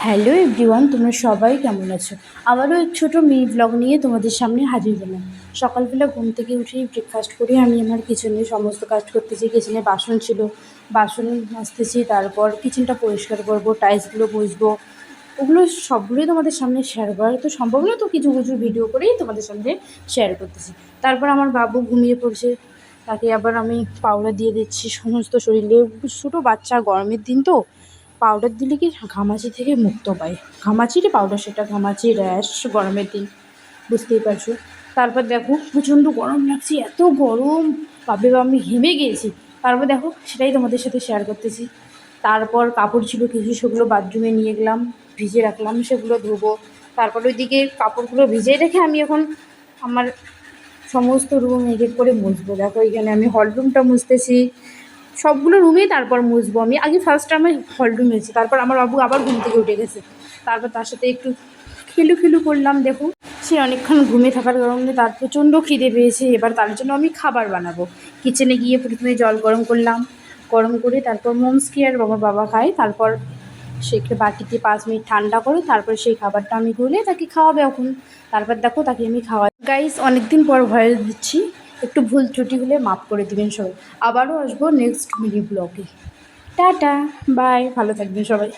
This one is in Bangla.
হ্যালো এভরিওয়ান, তোমরা সবাই কেমন আছো? আবারও এক ছোটো মিনি ব্লগ নিয়ে তোমাদের সামনে হাজির হলাম। সকালবেলা ঘুম থেকে উঠেই ব্রেকফাস্ট করে আমি আমার কিচেনে সমস্ত কাজ করতেছি। কিচেনে বাসন ছিল, বাসন মাজতেছি, তারপর কিচেনটা পরিষ্কার করবো, টাইলসগুলো মুছবো। ওগুলো সবগুলোই তোমাদের সামনে শেয়ার করা তো সম্ভব না, তো কিছু কিছু ভিডিও করেই তোমাদের সামনে শেয়ার করতেছি। তারপর আমার বাবু ঘুমিয়ে পড়ছে, তাকে আবার আমি পাউডার দিয়ে দিচ্ছি সমস্ত শরীরে। ছোটো বাচ্চা, গরমের দিন তো পাউডার দিলে কি ঘামাচি থেকে মুক্ত পায়। ঘামাচিরই পাউডার সেটা, ঘামাচি, র্যাশ, গরমের দিন বুঝতেই পারছো। তারপর দেখো প্রচণ্ড গরম লাগছে, এত গরম বাপরে বাপ, আমি ঘেমে গিয়েছি। তারপর দেখো সেটাই তোমাদের সাথে শেয়ার করতেছি। তারপর কাপড় ছিল কিছু, সেগুলো বাথরুমে নিয়ে গেলাম, ভিজে রাখলাম, সেগুলো ধোবো। তারপর ওইদিকে কাপড়গুলো ভিজিয়ে রেখে আমি এখন আমার সমস্ত রুম এক এক করে মুছবো। দেখো এখানে আমি হল রুমটা মুছতেছি, সবগুলো রুমেই তারপর মুছবো। আমি আগে ফার্স্ট আমি হল রুম মুছি, তারপর আমার বাবু আবার ঘুম থেকে উঠে গেছে, তারপর তার সাথে একটু খেলু করলাম। দেখো সে অনেকক্ষণ ঘুমিয়ে থাকার কারণে তার প্রচণ্ড খিদে পেয়েছে, এবার তার জন্য আমি খাবার বানাবো। কিচেনে গিয়ে প্রথমে জল গরম করলাম, গরম করে তারপর মোমস আর বাবা খায়। তারপর সেকে বাটিতে 5 মিনিট ঠান্ডা করে তারপর সেই খাবারটা আমি গুলে তাকে খাওয়াবে এখন। তারপর দেখো তাকে আমি খাওয়াই। গাইস, অনেকদিন পর ভয়েস দিচ্ছি, একটু ভুল ত্রুটি হলে মাফ করে দিবেন সবাই। আবারও আসবো নেক্সট মিনি ব্লগে। টাটা, বাই, ভালো থাকবেন সবাই।